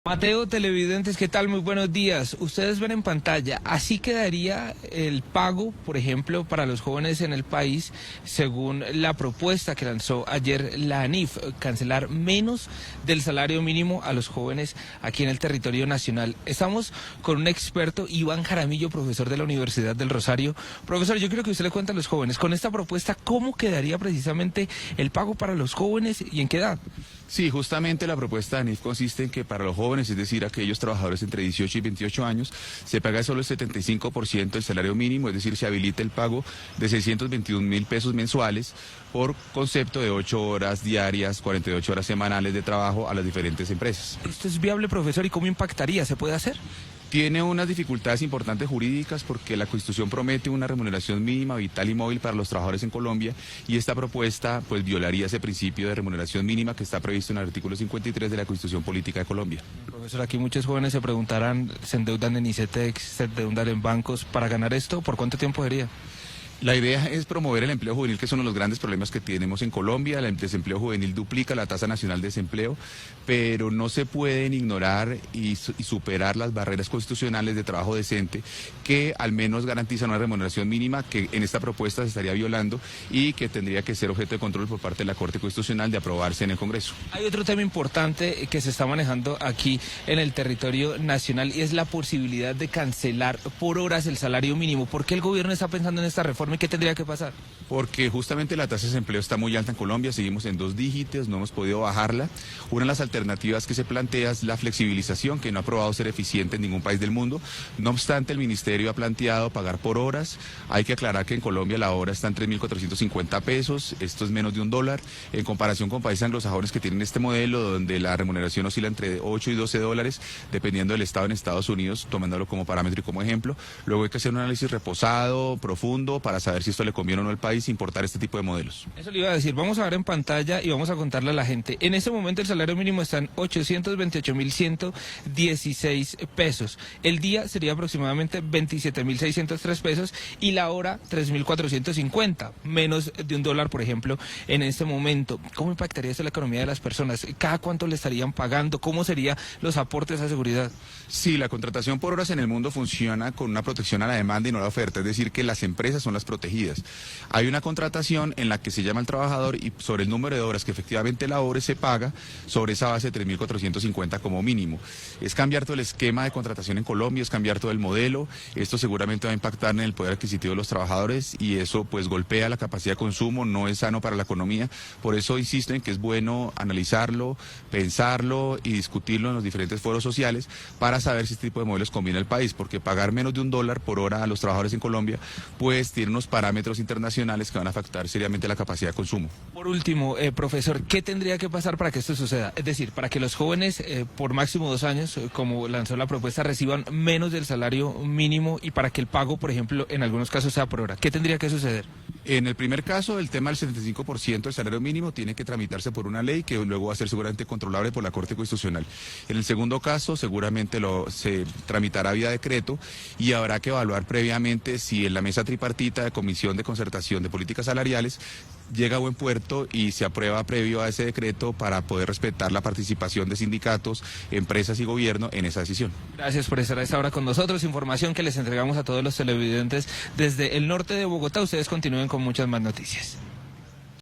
Mateo, televidentes, ¿qué tal? Muy buenos días. Ustedes ven en pantalla, así quedaría el pago, por ejemplo, para los jóvenes en el país, según la propuesta que lanzó ayer la ANIF, cancelar menos del salario mínimo a los jóvenes aquí en el territorio nacional. Estamos con un experto, Iván Jaramillo, profesor de la Universidad del Rosario. Profesor, yo quiero que usted le cuente a los jóvenes, con esta propuesta, ¿cómo quedaría precisamente el pago para los jóvenes y en qué edad? Sí, justamente la propuesta de ANIF consiste en que para los jóvenes, es decir, aquellos trabajadores entre 18 y 28 años, se paga solo el 75% del salario mínimo, es decir, se habilita el pago de 621.000 pesos mensuales por concepto de 8 horas diarias, 48 horas semanales de trabajo a las diferentes empresas. ¿Esto es viable, profesor, y cómo impactaría? ¿Se puede hacer? Tiene unas dificultades importantes jurídicas porque la Constitución promete una remuneración mínima, vital y móvil para los trabajadores en Colombia y esta propuesta pues violaría ese principio de remuneración mínima que está previsto en el artículo 53 de la Constitución Política de Colombia. Profesor, aquí muchos jóvenes se preguntarán, ¿se endeudan en ICETEX, se endeudan en bancos para ganar esto? ¿Por cuánto tiempo sería? La idea es promover el empleo juvenil, que es uno de los grandes problemas que tenemos en Colombia. El desempleo juvenil duplica la tasa nacional de desempleo, pero no se pueden ignorar y superar las barreras constitucionales de trabajo decente que al menos garantizan una remuneración mínima que en esta propuesta se estaría violando y que tendría que ser objeto de control por parte de la Corte Constitucional de aprobarse en el Congreso. Hay otro tema importante que se está manejando aquí en el territorio nacional y es la posibilidad de cancelar por horas el salario mínimo. ¿Por qué el gobierno está pensando en esta reforma? ¿Y qué tendría que pasar? Porque justamente la tasa de desempleo está muy alta en Colombia, seguimos en 2 dígitos, no hemos podido bajarla. Una de las alternativas que se plantea es la flexibilización, que no ha probado ser eficiente en ningún país del mundo. No obstante, el Ministerio ha planteado pagar por horas. Hay que aclarar que en Colombia la hora está en 3.450 pesos, esto es menos de $1, en comparación con países anglosajones que tienen este modelo, donde la remuneración oscila entre 8 y $12, dependiendo del estado en Estados Unidos, tomándolo como parámetro y como ejemplo. Luego hay que hacer un análisis reposado, profundo, para saber si esto le conviene o no al país importar este tipo de modelos. Eso le iba a decir, vamos a ver en pantalla y vamos a contarle a la gente. En este momento el salario mínimo está en 828.116 pesos. El día sería aproximadamente 27.603 pesos y la hora 3.450, menos de $1, por ejemplo, en este momento. ¿Cómo impactaría esto la economía de las personas? ¿Cada cuánto le estarían pagando? ¿Cómo serían los aportes a seguridad? Sí, la contratación por horas en el mundo funciona con una protección a la demanda y no a la oferta, es decir, que las empresas son las protegidas. Hay una contratación en la que se llama al trabajador y sobre el número de horas que efectivamente labore se paga sobre esa base de 3.450 como mínimo. Es cambiar todo el esquema de contratación en Colombia, es cambiar todo el modelo. Esto seguramente va a impactar en el poder adquisitivo de los trabajadores y eso pues golpea la capacidad de consumo, no es sano para la economía. Por eso insisto en que es bueno analizarlo, pensarlo y discutirlo en los diferentes foros sociales para saber si este tipo de modelos conviene al país, porque pagar menos de $1 por hora a los trabajadores en Colombia pues tiene unos parámetros internacionales que van a afectar seriamente la capacidad de consumo. Por último, profesor, ¿qué tendría que pasar para que esto suceda? Es decir, para que los jóvenes por máximo 2 años, como lanzó la propuesta, reciban menos del salario mínimo y para que el pago, por ejemplo, en algunos casos sea por hora. ¿Qué tendría que suceder? En el primer caso, el tema del 75% del salario mínimo tiene que tramitarse por una ley que luego va a ser seguramente controlable por la Corte Constitucional. En el segundo caso, seguramente se tramitará vía decreto y habrá que evaluar previamente si en la mesa tripartita de Comisión de Concertación de Políticas Salariales llega a buen puerto y se aprueba previo a ese decreto para poder respetar la participación de sindicatos, empresas y gobierno en esa decisión. Gracias por estar a esta hora con nosotros. Información que les entregamos a todos los televidentes desde el norte de Bogotá. Ustedes continúen con muchas más noticias.